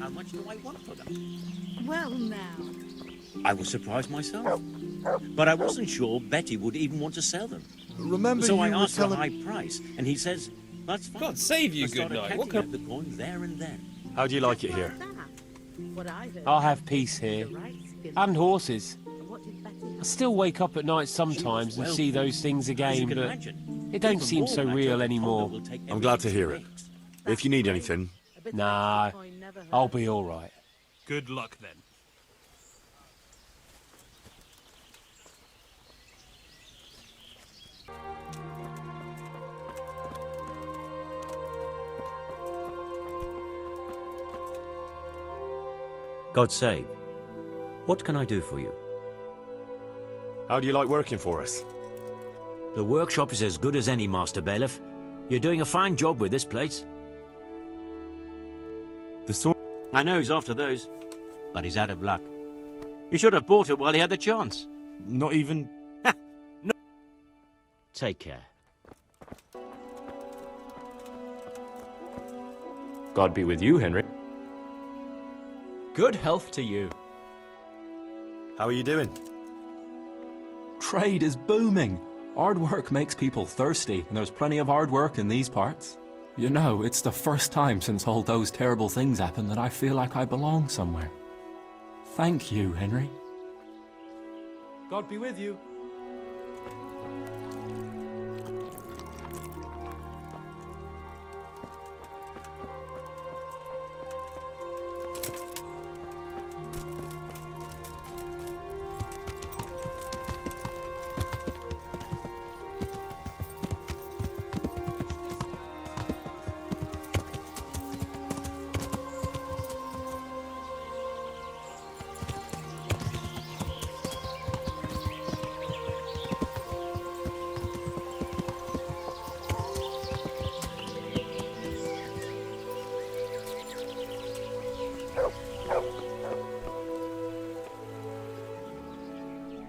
how much do I want for them? Well, now. I was surprised myself. But I wasn't sure Betty would even want to sell them. Remember So I you were asked for a telling... high price, and he says, that's fine. God save you, I good started night. What counting can... out the coins there and then. How do you like it here? What I heard I'll have peace here. And horses. What did Betty I still wake up at night sometimes and see those things As you again, can but imagine, it don't even seem more so when I real told anymore. Tonda will take I'm glad to everything hear it. rates. If you need anything, A bit Nah, of coin never hurt. I'll be all right. Good luck, then. God save. What can I do for you? how do you like working for us? The workshop is as good as any, Master Bailiff. You're doing a fine job with this place. The sword... I know he's after those, but he's out of luck. He should have bought it while he had the chance. Not even... No. Take care. God be with you, Henry. Good health to you. How are you doing? Trade is booming. Hard work makes people thirsty, and there's plenty of hard work in these parts. You know, it's the first time since all those terrible things happened that I feel like I belong somewhere. Thank you, Henry. God be with you.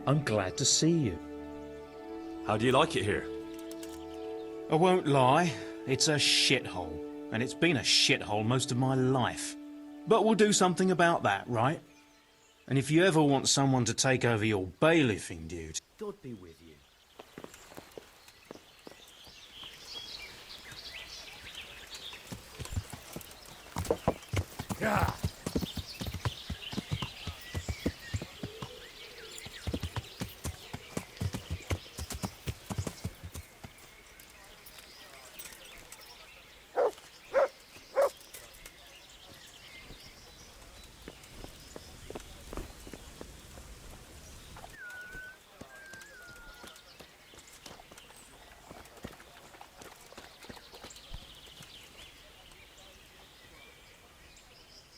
I'm glad to see you. How do you like it here? I won't lie, it's a shithole. And it's been a shithole most of my life. But we'll do something about that, right? And if you ever want someone to take over your bailiffing duties... God be with you. Yeah.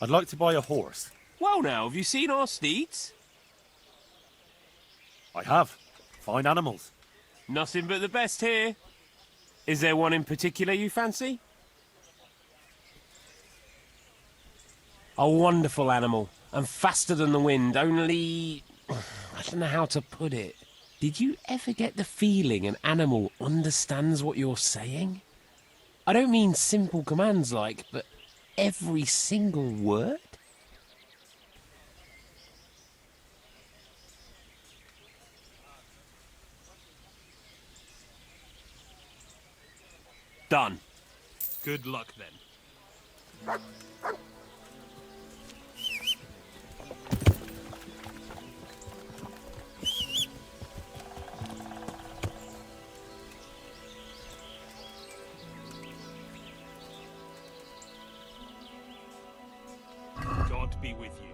I'd like to buy a horse. Well now, have you seen our steeds? I have. Fine animals. Nothing but the best here. Is there one in particular you fancy? A wonderful animal, and faster than the wind, only... I don't know how to put it. Did you ever get the feeling an animal understands what you're saying? I don't mean simple commands like, but every single word? Done. Good luck, then. God be with you.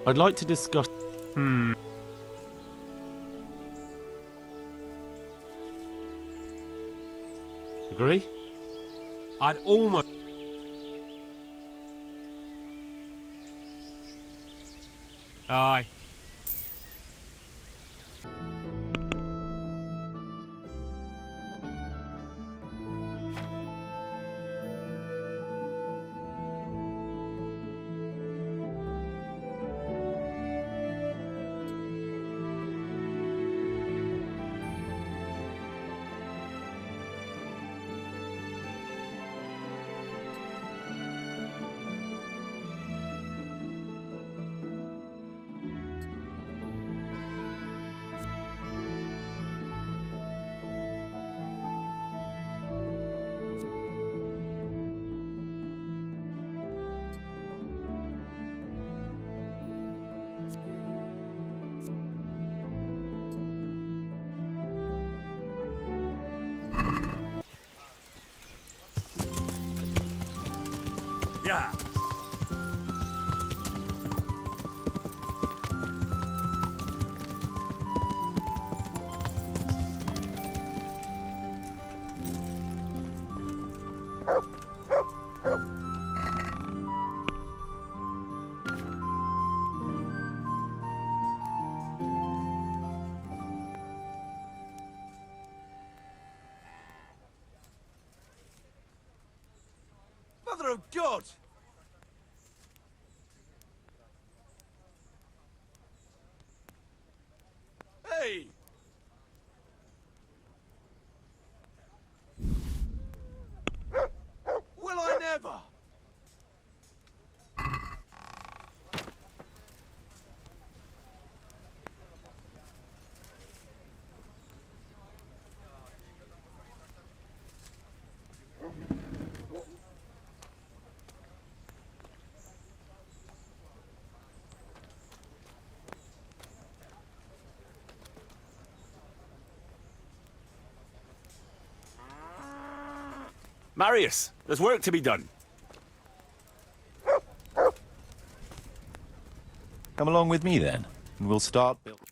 I'd like to discuss... Agree? I'd almost... Aye. Yeah. Mother of God! Hey! Will I never? Marius, there's work to be done. Come along with me then, and we'll start building.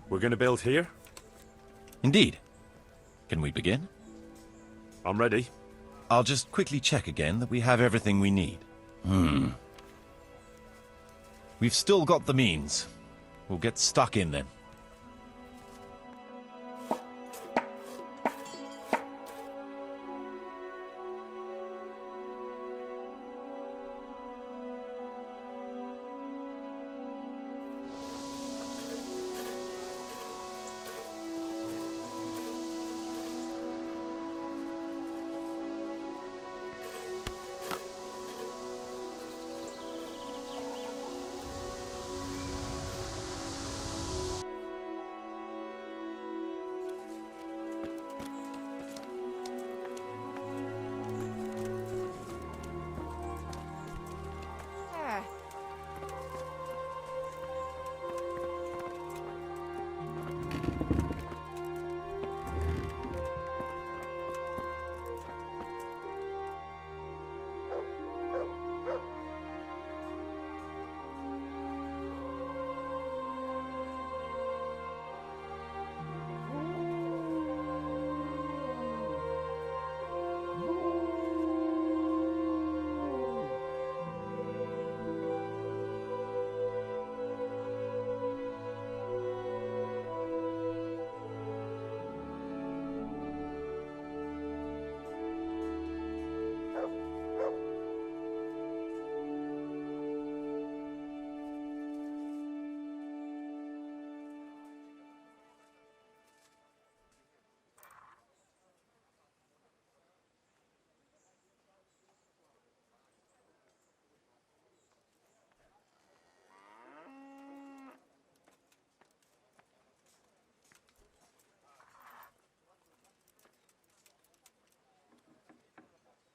We're gonna build here? Indeed. Can we begin? I'm ready. I'll just quickly check again that we have everything we need. We've still got the means. We'll get stuck in then.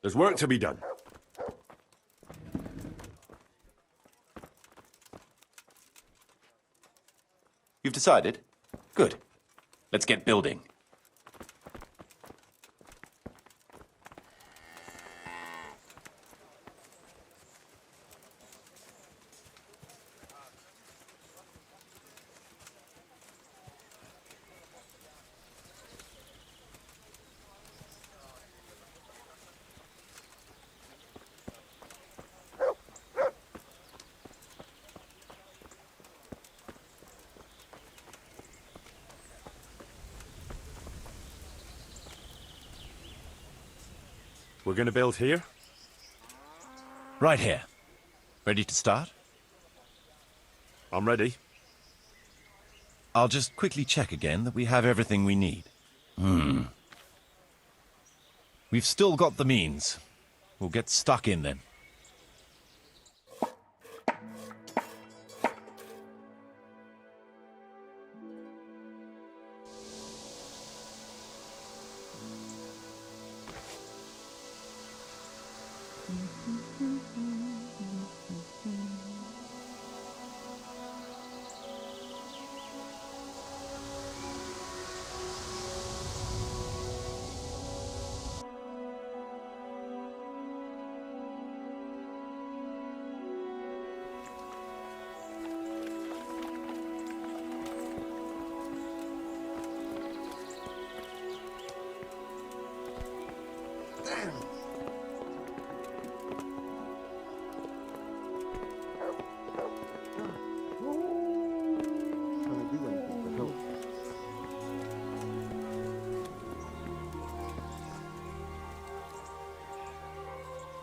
There's work to be done. You've decided? Good. Let's get building. We're gonna build here? Right here. Ready to start? I'm ready. I'll just quickly check again that we have everything we need. We've still got the means. We'll get stuck in then.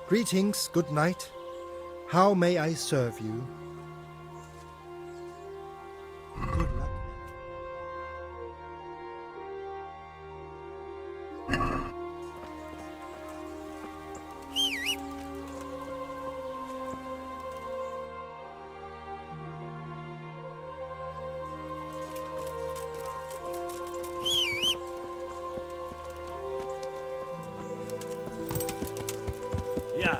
Greetings, good night. How may I serve you? Good luck. Yeah.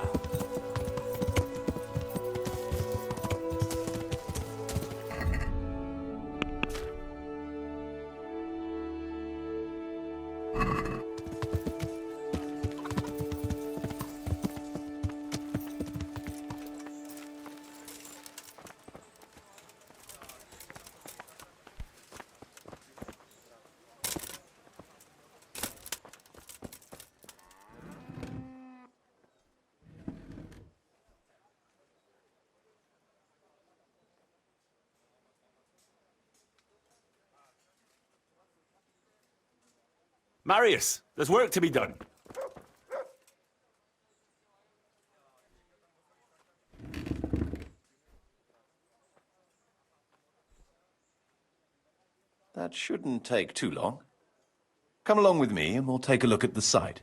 Marius, there's work to be done. That shouldn't take too long. Come along with me and we'll take a look at the site.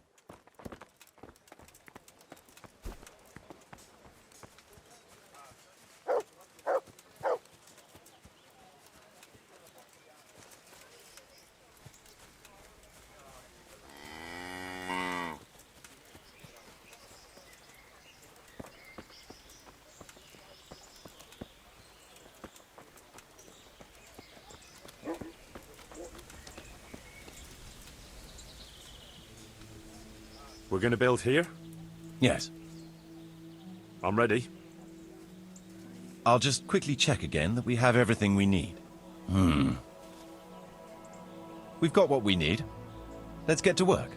We're going to build here? Yes. I'm ready. I'll just quickly check again that we have everything we need. We've got what we need. Let's get to work.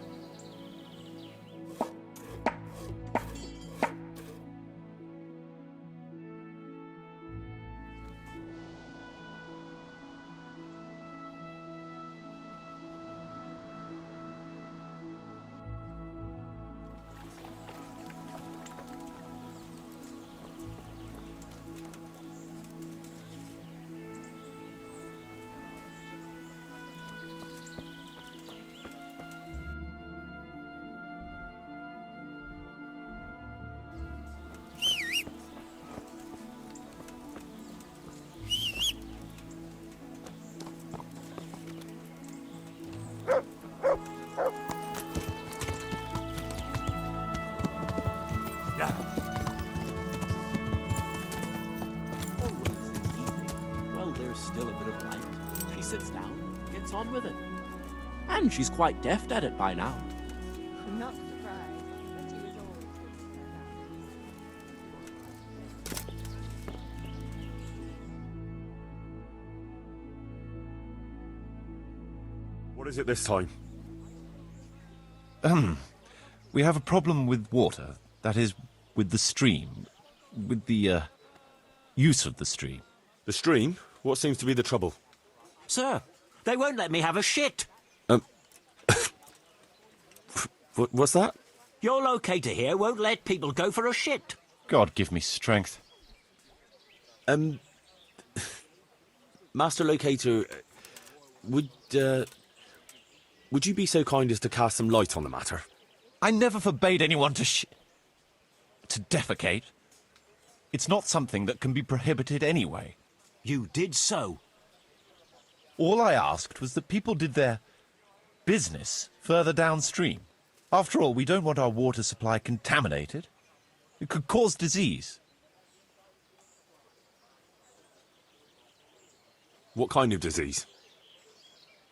Well, there's still a bit of light. She sits down, gets on with it. And she's quite deft at it by now. I'm not surprised. Betty was always good to her. What is it this time? We have a problem with water. That is, with the stream. With the, use of the stream. The stream? What seems to be the trouble? Sir, they won't let me have a shit. What's that? Your locator here won't let people go for a shit. God give me strength. Master Locator, would you be so kind as to cast some light on the matter? I never forbade anyone to defecate. It's not something that can be prohibited anyway. You did so. All I asked was that people did their business further downstream. After all, we don't want our water supply contaminated. It could cause disease. What kind of disease?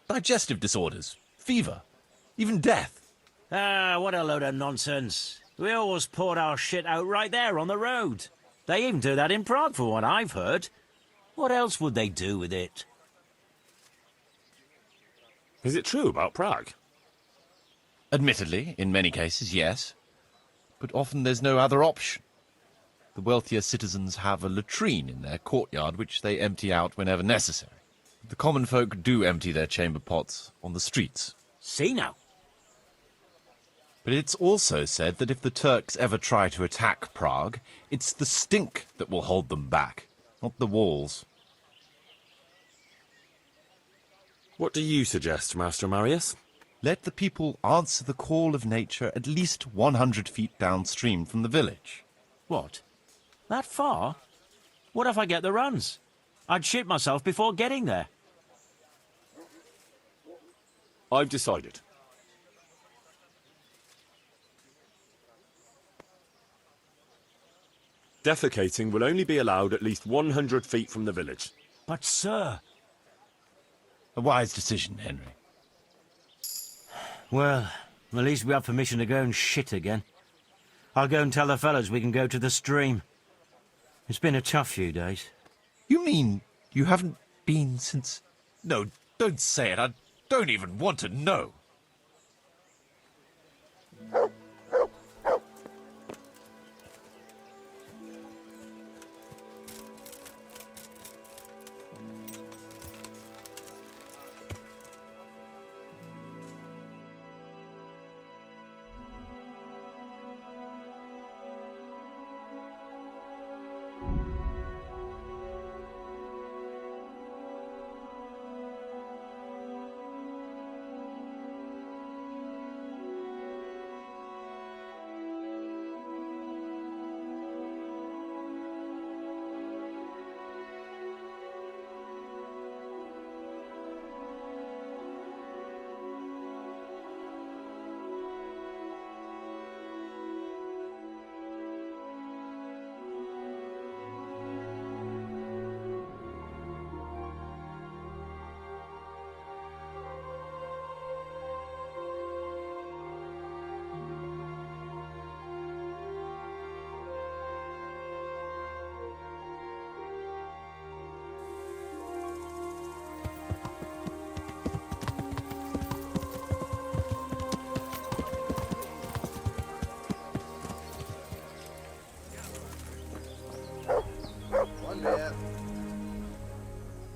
Digestive disorders, fever, even death. Ah, what a load of nonsense. We always poured our shit out right there on the road. They even do that in Prague, for what I've heard. What else would they do with it? Is it true about Prague? Admittedly, in many cases, yes. But often there's no other option. The wealthier citizens have a latrine in their courtyard which they empty out whenever necessary. The common folk do empty their chamber pots on the streets. See now. But it's also said that if the Turks ever try to attack Prague, it's the stink that will hold them back, not the walls. What do you suggest, Master Marius? Let the people answer the call of nature at least 100 feet downstream from the village. What? That far? What if I get the runs? I'd shit myself before getting there. I've decided. Defecating will only be allowed at least 100 feet from the village. But, sir... A wise decision, Henry. Well, at least we have permission to go and shit again. I'll go and tell the fellas we can go to the stream. It's been a tough few days. You mean you haven't been since... No, don't say it. I don't even want to know.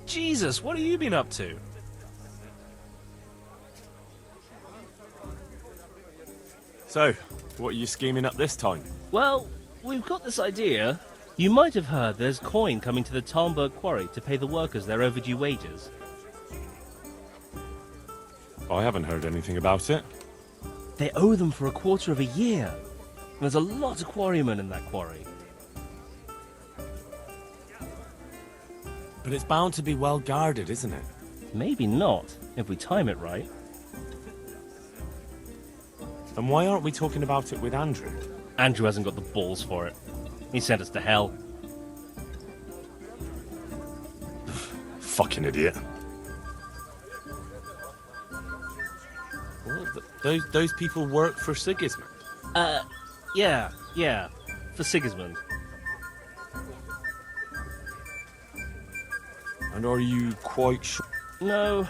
Jesus, what have you been up to? So, what are you scheming up this time? Well, we've got this idea. You might have heard there's coin coming to the Talmberg quarry to pay the workers their overdue wages. I haven't heard anything about it. They owe them for a quarter of a year. There's a lot of quarrymen in that quarry. But it's bound to be well guarded, isn't it? Maybe not, if we time it right. Then why aren't we talking about it with Andrew? Andrew hasn't got the balls for it. He sent us to hell. Fucking idiot. Well, those people work for Sigismund. Yeah, for Sigismund. And are you quite sure? No.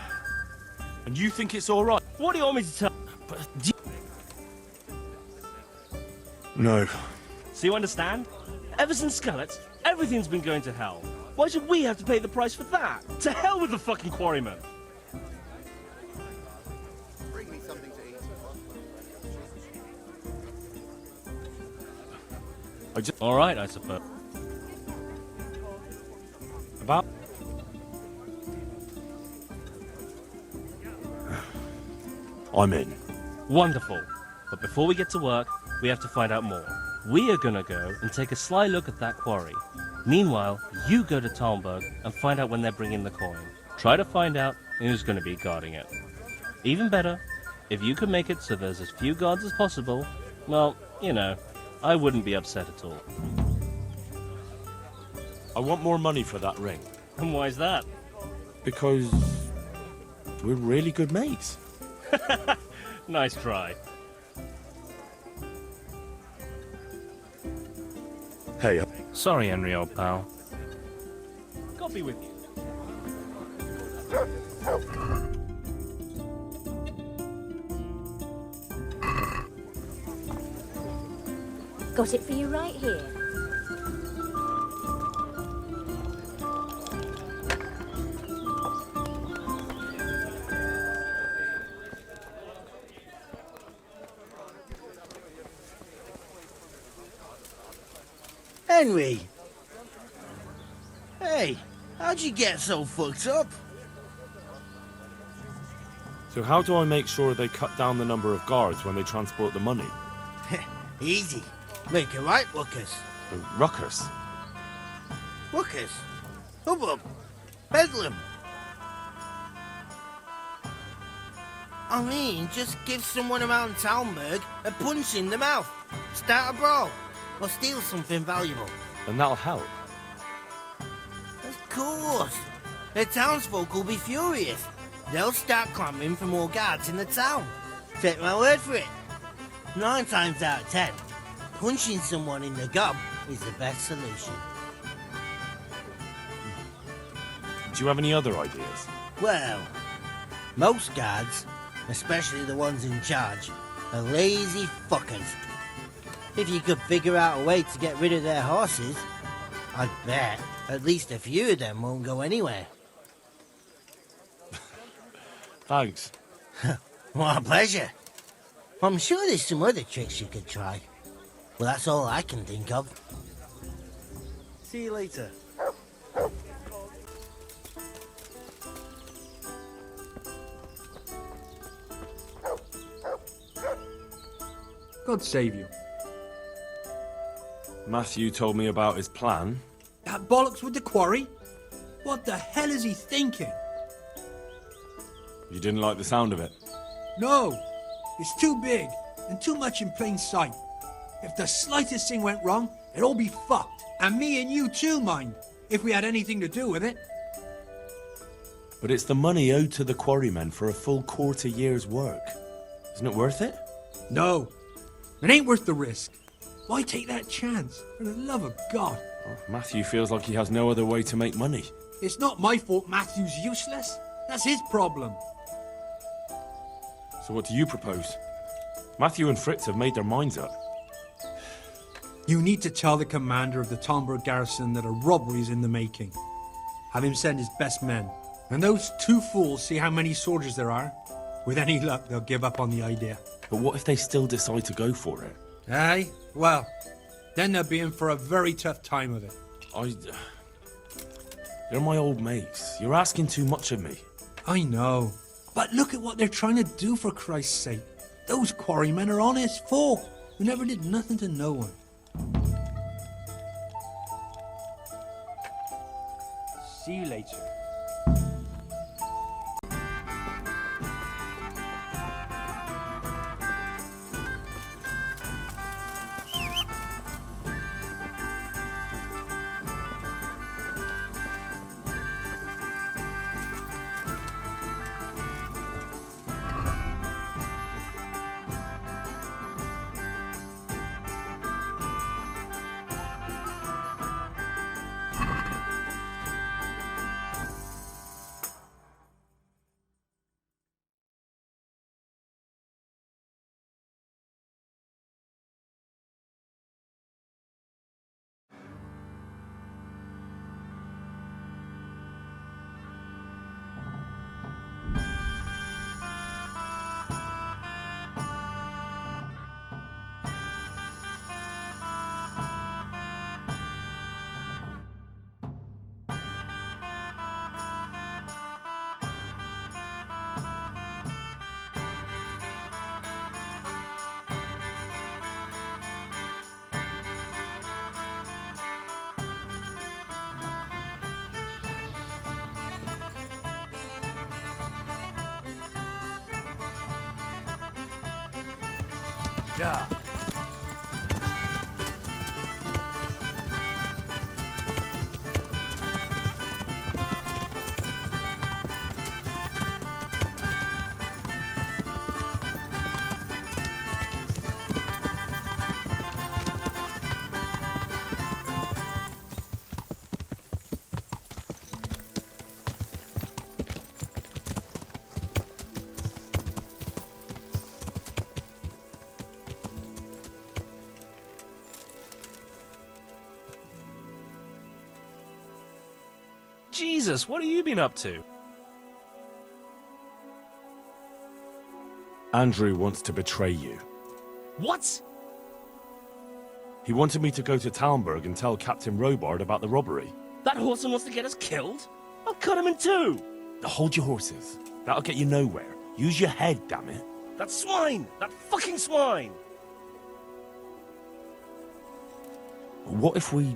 And you think it's all right? What do you want me to tell? No. So you understand? Ever since Skeleton, everything's been going to hell. Why should we have to pay the price for that? To hell with the fucking quarrymen! Bring me something to eat. All right, I suppose. About... I'm in. Wonderful. But before we get to work, we have to find out more. We are gonna go and take a sly look at that quarry. Meanwhile, you go to Talmberg and find out when they're bringing the coin. Try to find out who's gonna be guarding it. Even better, if you can make it so there's as few guards as possible, well, you know, I wouldn't be upset at all. I want more money for that ring. And why's that? Because we're really good mates. Nice try. Hey. Sorry, Henry, old pal. God be with you. Got it for you right here. Henry! Hey, how'd you get so fucked up? So how do I make sure they cut down the number of guards when they transport the money? Easy. Make it right, Ruckus. Ruckus? Ruckus? Hubbub. Bedlam. I mean, just give someone around Talmberg a punch in the mouth, start a brawl, or steal something valuable. And that'll help. Of course. The townsfolk will be furious. They'll start clamouring for more guards in the town. Take my word for it. 9 times out of 10, punching someone in the gob is the best solution. Do you have any other ideas? Well, most guards, especially the ones in charge, are lazy fuckers. If you could figure out a way to get rid of their horses, I'd bet at least a few of them won't go anywhere. Thanks. What a pleasure. I'm sure there's some other tricks you could try. Well, that's all I can think of. See you later. God save you. Matthew told me about his plan. That bollocks with the quarry? What the hell is he thinking? You didn't like the sound of it? No, it's too big and too much in plain sight. If the slightest thing went wrong, it'd all be fucked. And me and you too, mind, if we had anything to do with it. But it's the money owed to the quarrymen for a full quarter year's work. Isn't it worth it? No, it ain't worth the risk. Why take that chance? For the love of God. Oh, Matthew feels like he has no other way to make money. It's not my fault Matthew's useless. That's his problem. So what do you propose? Matthew and Fritz have made their minds up. You need to tell the commander of the Talmberg garrison that a robbery is in the making. Have him send his best men. And those 2 fools see how many soldiers there are. With any luck, they'll give up on the idea. But what if they still decide to go for it? Aye? Well, then they'll be in for a very tough time of it. You're my old mates. You're asking too much of me. I know. But look at what they're trying to do, for Christ's sake. Those quarrymen are honest folk who never did nothing to no one. See you later. Yeah. Jesus, what have you been up to? Andrew wants to betray you. What? He wanted me to go to Talmberg and tell Captain Robard about the robbery. That horseman wants to get us killed? I'll cut him in two! Hold your horses. That'll get you nowhere. Use your head, damn it. That swine! That fucking swine! What if we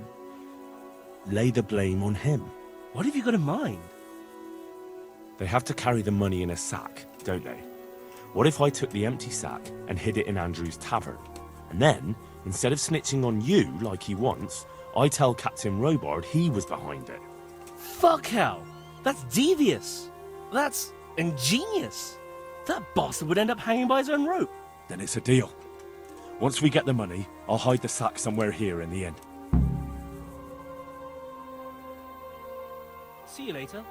lay the blame on him? What have you got in mind? They have to carry the money in a sack, don't they? What if I took the empty sack and hid it in Andrew's tavern? And then, instead of snitching on you like he wants, I tell Captain Robard he was behind it. Fuck hell! That's devious! That's ingenious! That bastard would end up hanging by his own rope. Then it's a deal. Once we get the money, I'll hide the sack somewhere here in the inn. See you later.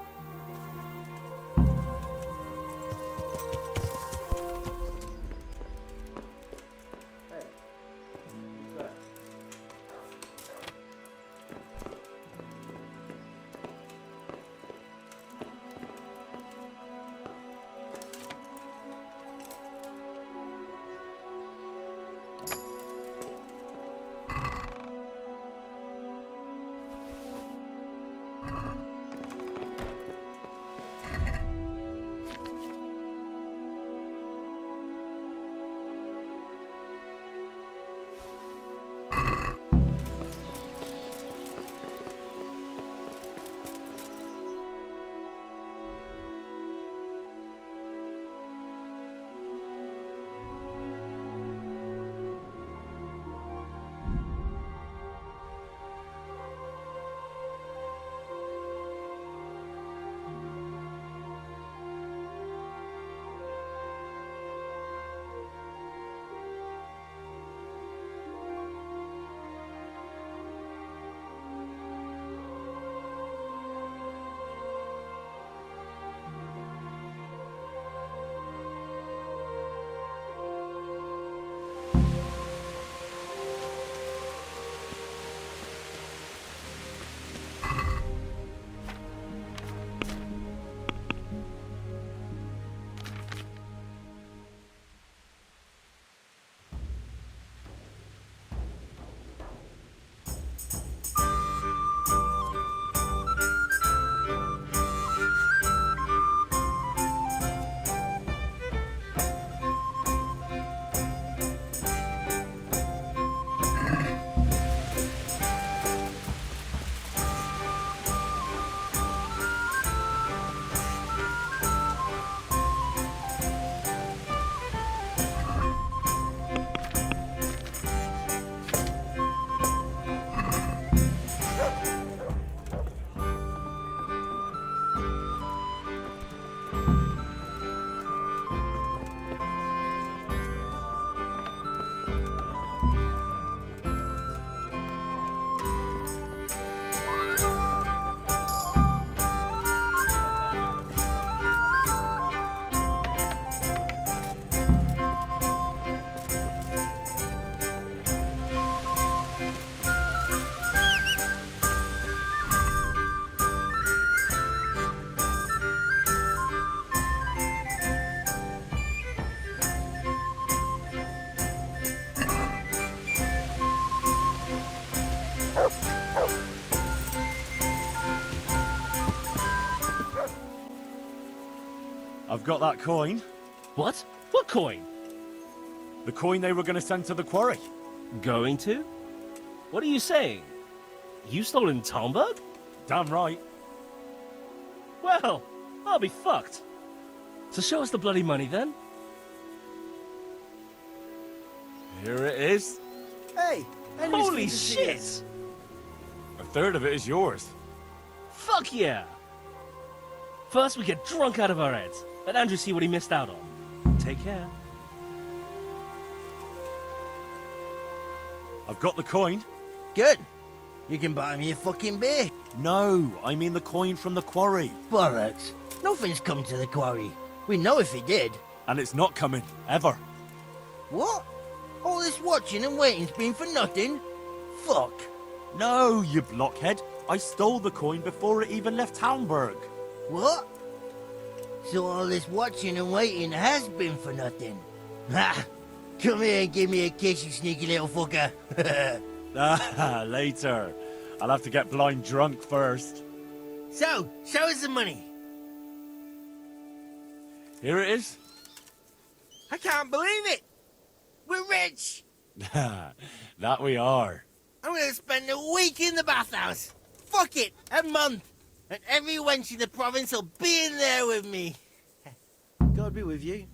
I've got that coin. What? What coin? The coin they were going to send to the quarry. Going to? What are you saying? You stolen Talmberg? Damn right. Well, I'll be fucked. So show us the bloody money then. Here it is. Hey! Holy shit! A third of it is yours. Fuck yeah! First we get drunk out of our heads. Let Andrew see what he missed out on. Take care. I've got the coin. Good. You can buy me a fucking beer. No, I mean the coin from the quarry. Bollocks. Nothing's come to the quarry. We know if it did. And it's not coming, ever. What? All this watching and waiting's been for nothing? Fuck. No, you blockhead. I stole the coin before it even left Talmberg. What? So all this watching and waiting has been for nothing? Ha! Come here and give me a kiss, you sneaky little fucker. Ah, later. I'll have to get blind drunk first. So, show us the money. Here it is. I can't believe it. We're rich. That we are. I'm gonna spend a week in the bathhouse. Fuck it, a month. And every wench in the province will be in there with me. God be with you.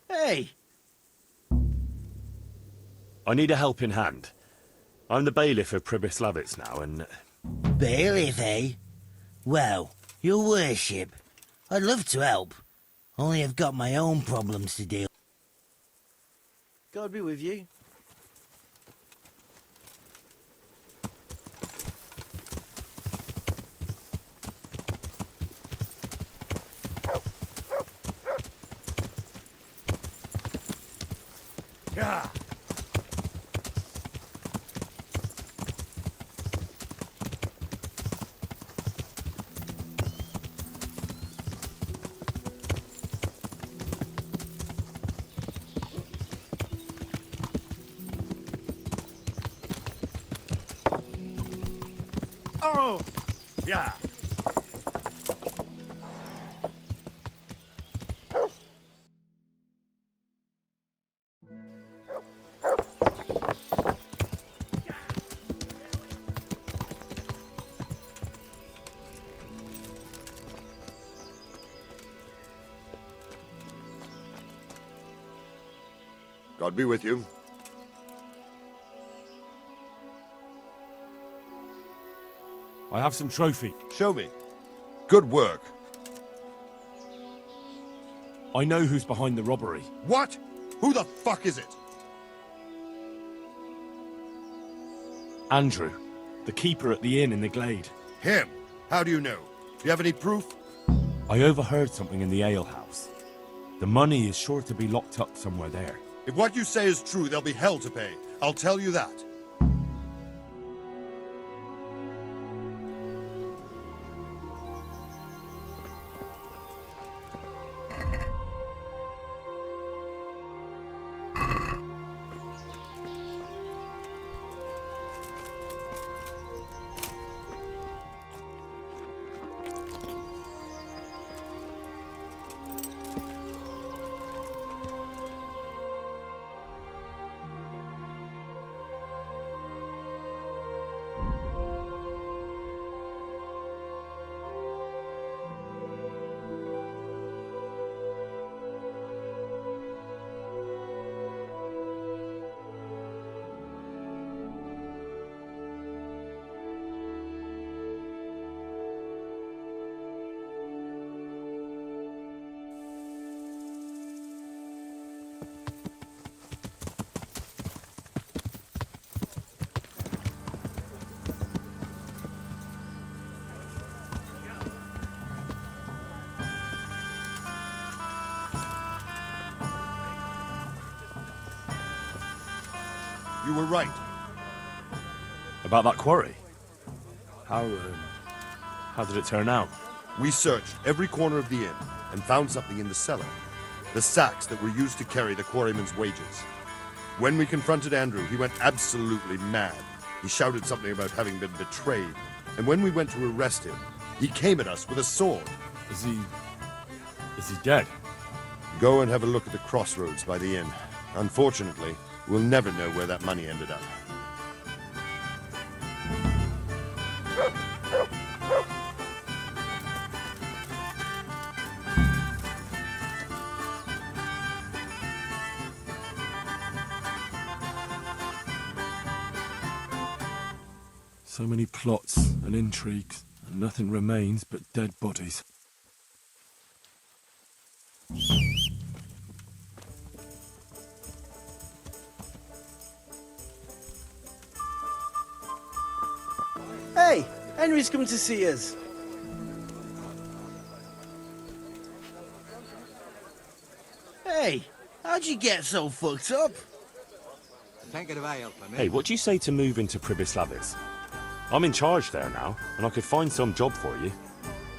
Hey! I need a helping hand. I'm the bailiff of Pribyslavitz now, and... Bailiff, eh? Well, your worship, I'd love to help. Only I've got my own problems to deal with. God be with you. Yeah. Oh, yeah. God be with you. I have some trophy. Show me. Good work. I know who's behind the robbery. What? Who the fuck is it? Andrew, the keeper at the inn in the glade. Him? How do you know? Do you have any proof? I overheard something in the alehouse. The money is sure to be locked up somewhere there. If what you say is true, there'll be hell to pay. I'll tell you that. You were right. About that quarry? How did it turn out? We searched every corner of the inn and found something in the cellar. The sacks that were used to carry the quarryman's wages. When we confronted Andrew, he went absolutely mad. He shouted something about having been betrayed. And when we went to arrest him, he came at us with a sword. Is he dead? Go and have a look at the crossroads by the inn. Unfortunately, we'll never know where that money ended up. So many plots and intrigues, and nothing remains but dead bodies. Hey, Henry's come to see us. Hey, how'd you get so fucked up? Hey, what do you say to move into Pribyslavitz? I'm in charge there now, and I could find some job for you.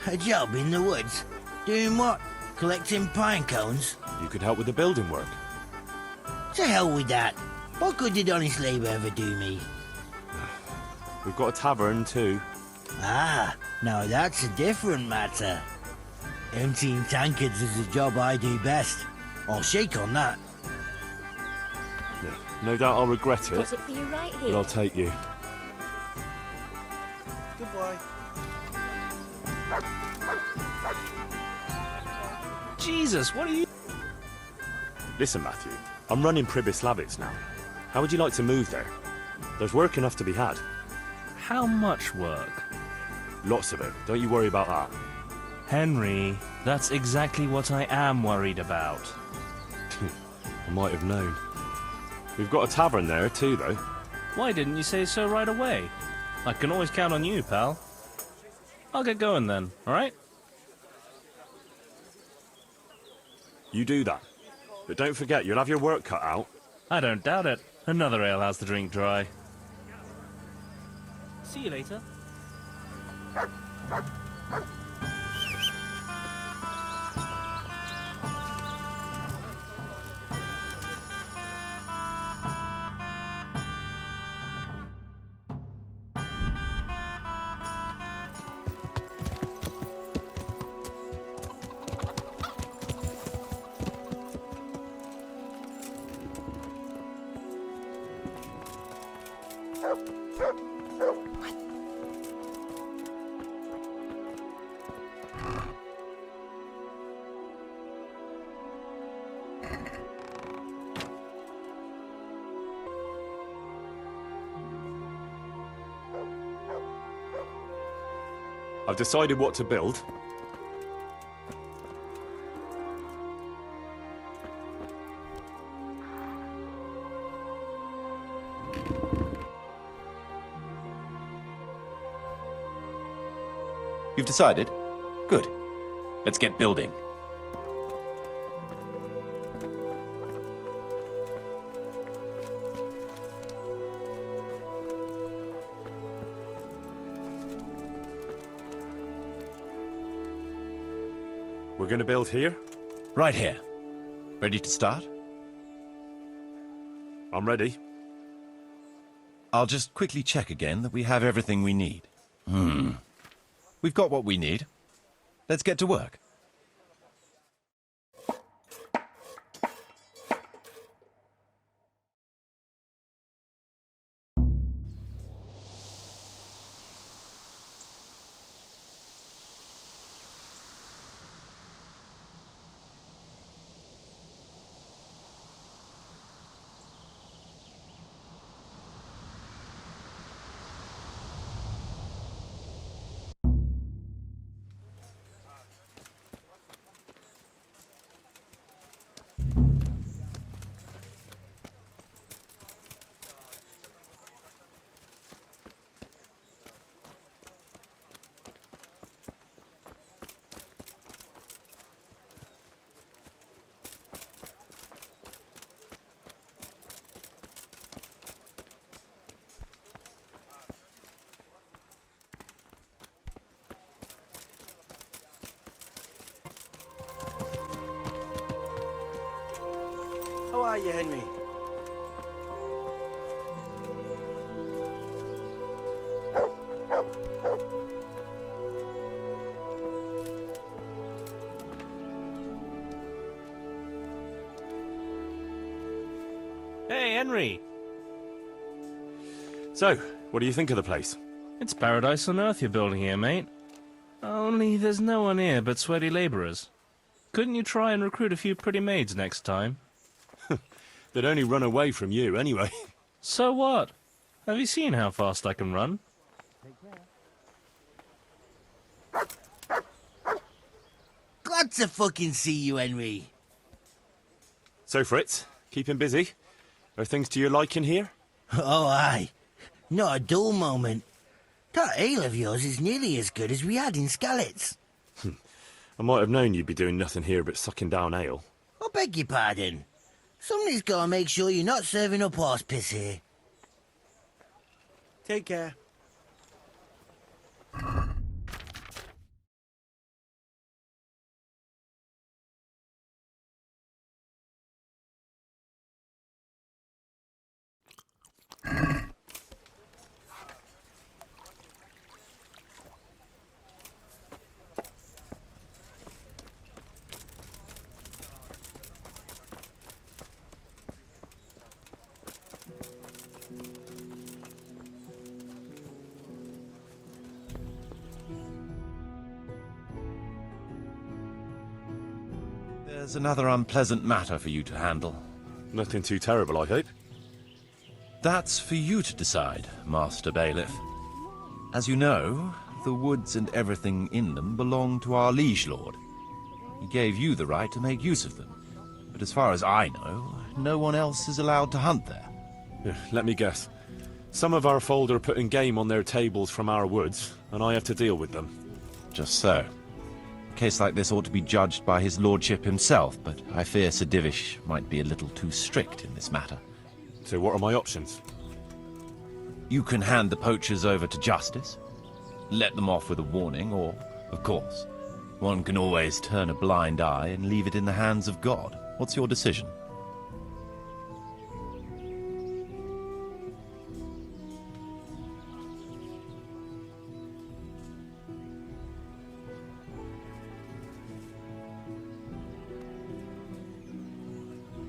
A job in the woods? Doing what? Collecting pine cones? You could help with the building work. To hell with that. What good did honest labour ever do me? We've got a tavern too. Ah, now that's a different matter. Emptying tankards is the job I do best. I'll shake on that. Yeah, no doubt I'll regret it, Got it for you right but here. I'll take you. Goodbye. Jesus, what are you... Listen, Matthew, I'm running Pribyslavitz now. How would you like to move there? There's work enough to be had. How much work? Lots of it. Don't you worry about that. Henry, that's exactly what I am worried about. I might have known. We've got a tavern there too, though. Why didn't you say so right away? I can always count on you, pal. I'll get going then, alright? You do that. But don't forget, you'll have your work cut out. I don't doubt it. Another ale has to drink dry. See you later. I've decided what to build. You've decided? Good. Let's get building. We're going to build here? Right here. Ready to start? I'm ready. I'll just quickly check again that we have everything we need. We've got what we need. Let's get to work. How are you, Henry? Hey, Henry! So, what do you think of the place? It's paradise on earth you're building here, mate. Only there's no one here but sweaty labourers. Couldn't you try and recruit a few pretty maids next time? They'd only run away from you anyway. So what? Have you seen how fast I can run? Glad to fucking see you, Henry. So, Fritz, keeping busy? Are things to your liking here? Oh, aye. Not a dull moment. That ale of yours is nearly as good as we had in Skalitz. I might have known you'd be doing nothing here but sucking down ale. I beg your pardon. Somebody's got to make sure you're not serving up horse piss here. Take care. There's another unpleasant matter for you to handle. Nothing too terrible, I hope. That's for you to decide, Master Bailiff. As you know, the woods and everything in them belong to our liege lord. He gave you the right to make use of them. But as far as I know, no one else is allowed to hunt there. Let me guess. Some of our fold are putting game on their tables from our woods, and I have to deal with them. Just so. A case like this ought to be judged by his lordship himself, but I fear Sir Divish might be a little too strict in this matter. So what are my options? You can hand the poachers over to justice, let them off with a warning, or, of course, one can always turn a blind eye and leave it in the hands of God. What's your decision?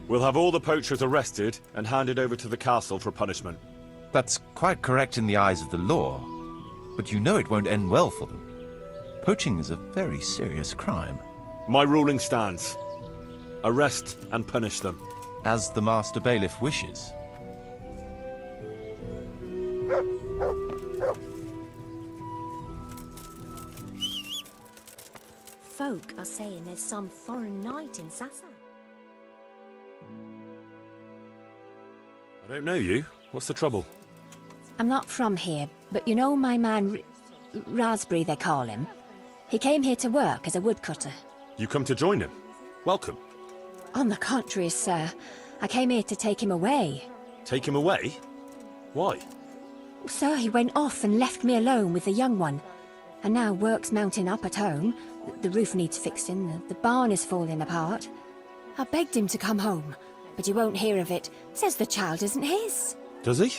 We'll have all the poachers arrested and handed over to the castle for punishment. That's quite correct in the eyes of the law, but you know it won't end well for them. Poaching is a very serious crime. My ruling stands. Arrest and punish them. As the Master Bailiff wishes. Folk are saying there's some foreign knight in Sassa. I don't know you. What's the trouble? I'm not from here, but you know my man Raspberry, they call him? He came here to work as a woodcutter. You come to join him? Welcome. On the contrary, sir. I came here to take him away. Take him away? Why? Sir, he went off and left me alone with the young one. And now work's mounting up at home. The roof needs fixing, the barn is falling apart. I begged him to come home, but he won't hear of it. Says the child isn't his. Does he?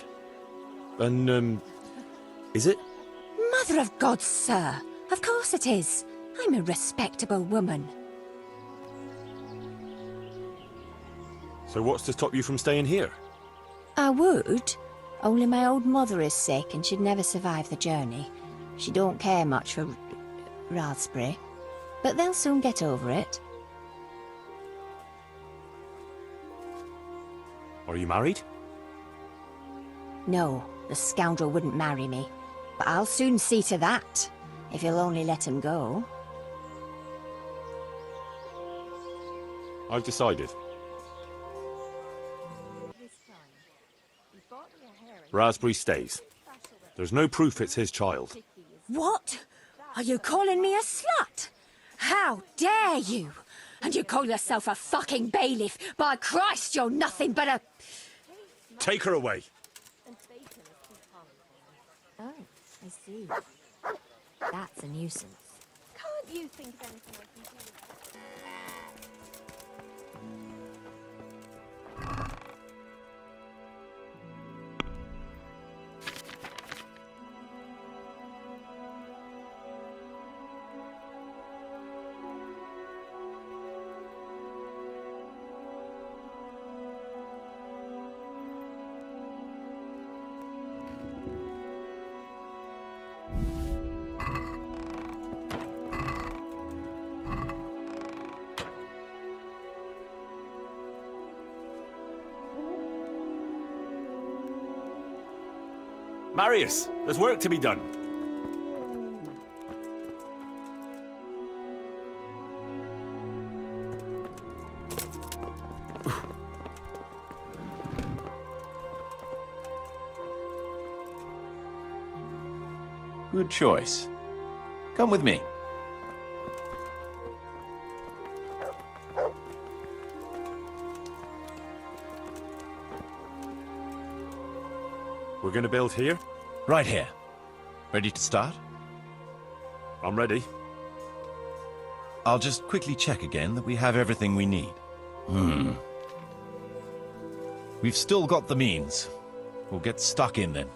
And, is it? Mother of God, sir. Of course it is. I'm a respectable woman. So what's to stop you from staying here? I would. Only my old mother is sick and she'd never survive the journey. She don't care much for Raspberry. But they'll soon get over it. Are you married? No, the scoundrel wouldn't marry me. But I'll soon see to that, if you'll only let him go. I've decided. Raspberry stays. There's no proof it's his child. What? Are you calling me a slut? How dare you? And you call yourself a fucking bailiff? By Christ, you're nothing but a... Take her away. Oh, I see. That's a nuisance. Can't you think of anything I can do? Marius, there's work to be done. Good choice. Come with me. We're gonna build here? Right here. Ready to start? I'm ready. I'll just quickly check again that we have everything we need. We've still got the means. We'll get stuck in then.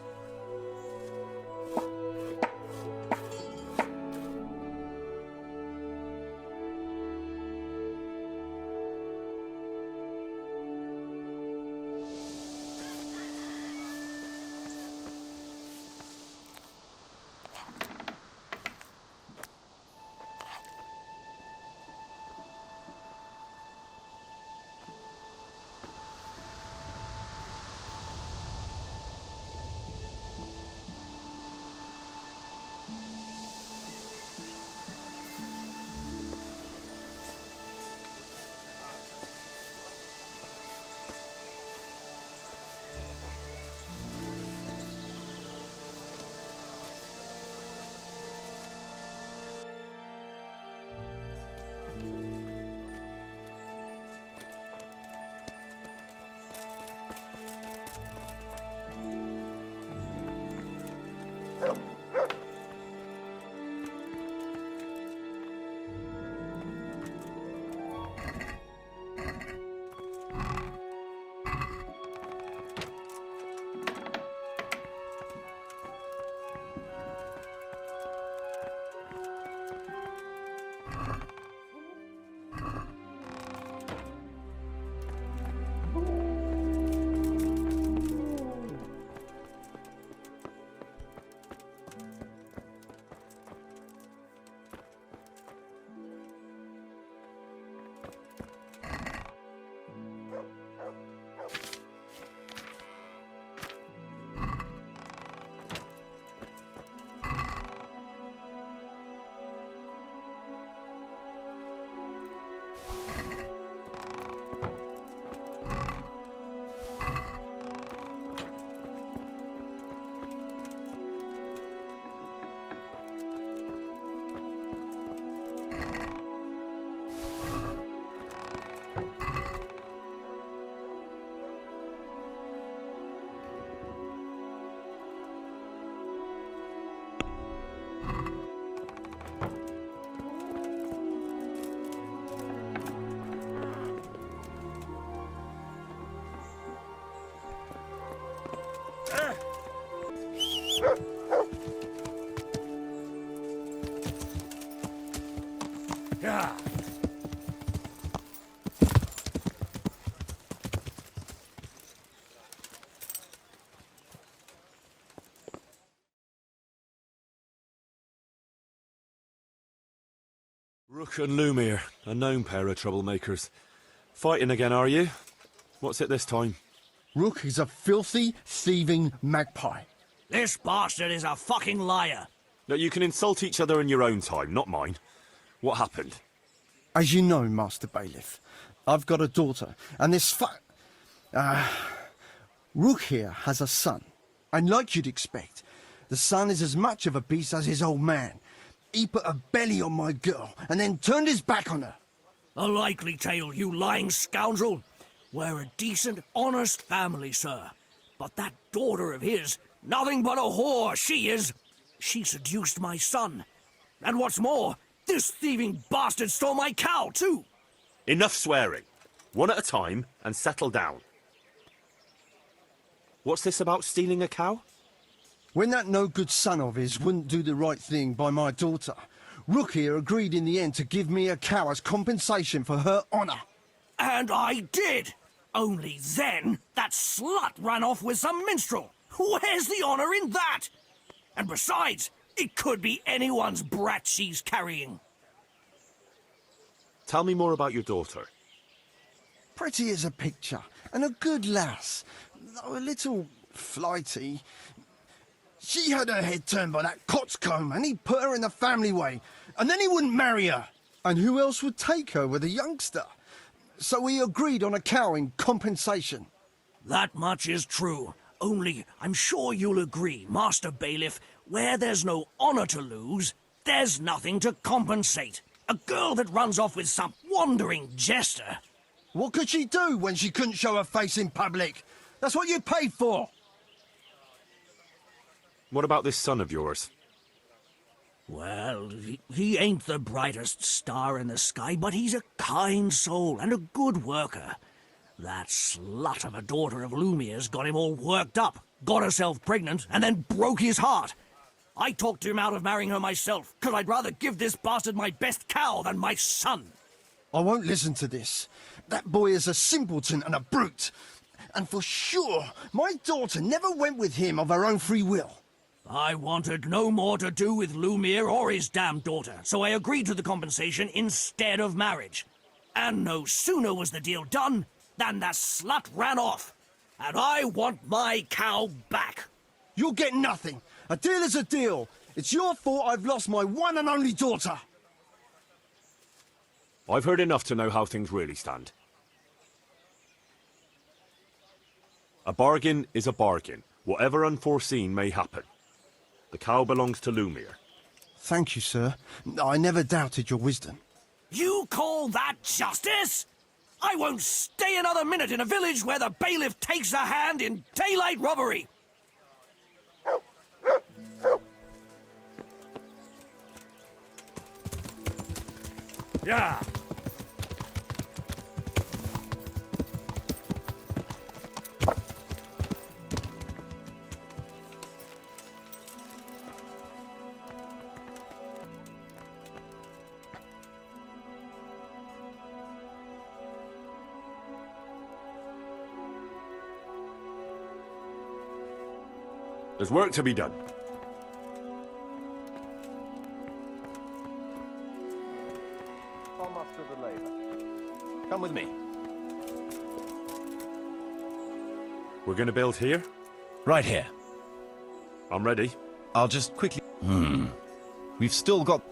Yeah. Rook and Lumiere, a known pair of troublemakers. Fighting again, are you? What's it this time? Rook is a filthy, thieving magpie. This bastard is a fucking liar. No, you can insult each other in your own time, not mine. What happened? As you know, Master Bailiff, I've got a daughter, and this Rook here has a son. And like you'd expect, the son is as much of a beast as his old man. He put a belly on my girl, and then turned his back on her. A likely tale, you lying scoundrel. We're a decent, honest family, sir. But that daughter of his, nothing but a whore she is. She seduced my son. And what's more, this thieving bastard stole my cow, too. Enough swearing. One at a time, and settle down. What's this about stealing a cow? When that no-good son of his wouldn't do the right thing by my daughter, Rook here agreed in the end to give me a cow as compensation for her honour. And I did! Only then, that slut ran off with some minstrel. Where's the honour in that? And besides, it could be anyone's brat she's carrying. Tell me more about your daughter. Pretty as a picture, and a good lass, though a little flighty. She had her head turned by that coxcomb, and he put her in the family way, and then he wouldn't marry her. And who else would take her with a youngster? So we agreed on a cow in compensation. That much is true. Only, I'm sure you'll agree, Master Bailiff, where there's no honour to lose, there's nothing to compensate. A girl that runs off with some wandering jester. What could she do when she couldn't show her face in public? That's what you paid for. What about this son of yours? Well, he ain't the brightest star in the sky, but he's a kind soul and a good worker. That slut of a daughter of Lumiere's got him all worked up, got herself pregnant, and then broke his heart. I talked him out of marrying her myself, 'cause I'd rather give this bastard my best cow than my son. I won't listen to this. That boy is a simpleton and a brute. And for sure, my daughter never went with him of her own free will. I wanted no more to do with Lumiere or his damned daughter, so I agreed to the compensation instead of marriage. And no sooner was the deal done than the slut ran off. And I want my cow back. You'll get nothing. A deal is a deal. It's your fault I've lost my one and only daughter. I've heard enough to know how things really stand. A bargain is a bargain, whatever unforeseen may happen. The cow belongs to Lumiere. Thank you, sir. I never doubted your wisdom. You call that justice? I won't stay another minute in a village where the bailiff takes a hand in daylight robbery. Yeah. There's work to be done. Come with me. We're gonna build here? Right here. I'm ready. I'll just quickly... We've still got...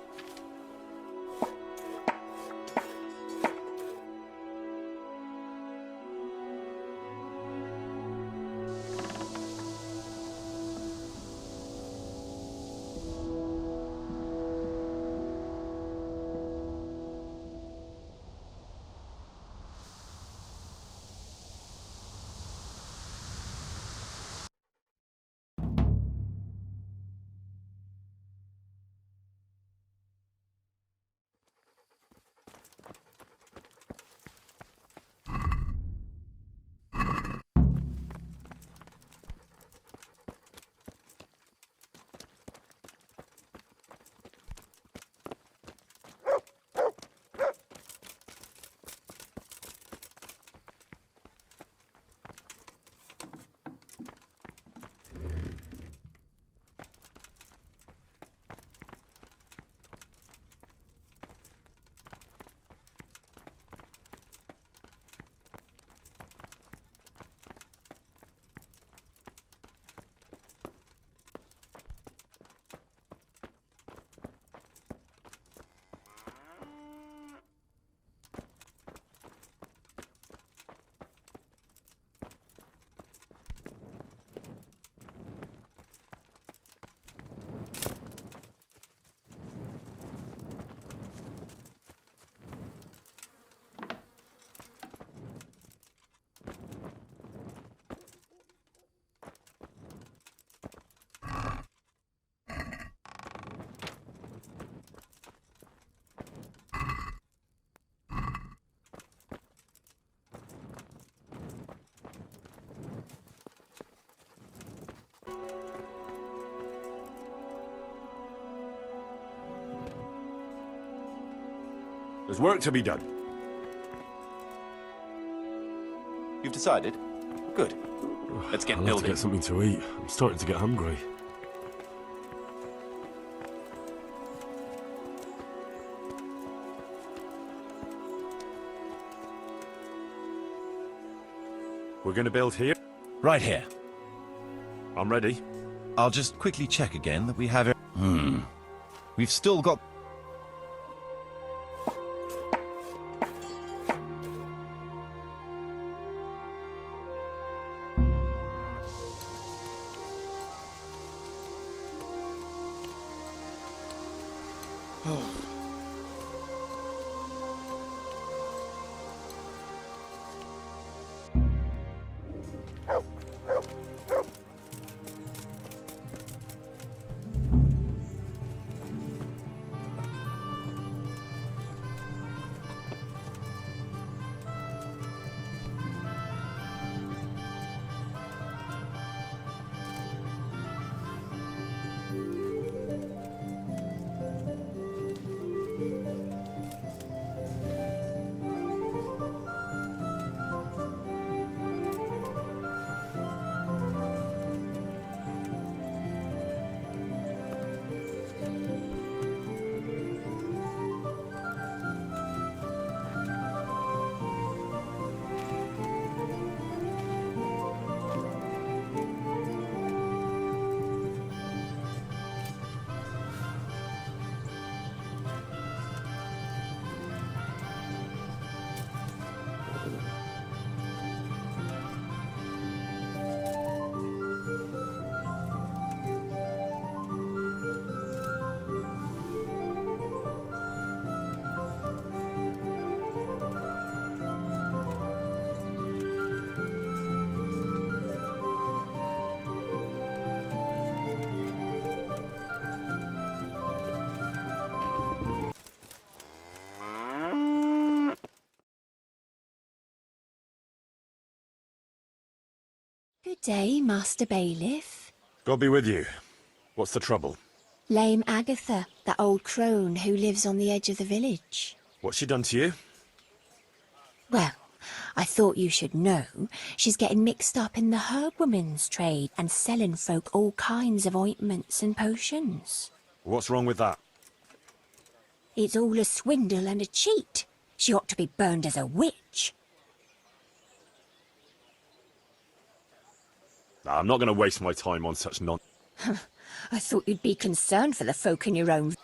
There's work to be done. You've decided? Good. Let's get I'll have building. to get something to eat. I'm starting to get hungry. We're gonna build here? Right here. I'm ready. I'll just quickly check again that we have it. We've still got... Good day, Master Bailiff. God be with you. What's the trouble? Lame Agatha, that old crone who lives on the edge of the village. What's she done to you? Well, I thought you should know. She's getting mixed up in the herb-woman's trade and selling folk all kinds of ointments and potions. What's wrong with that? It's all a swindle and a cheat. She ought to be burned as a witch. I'm not going to waste my time on such I thought you'd be concerned for the folk in your own...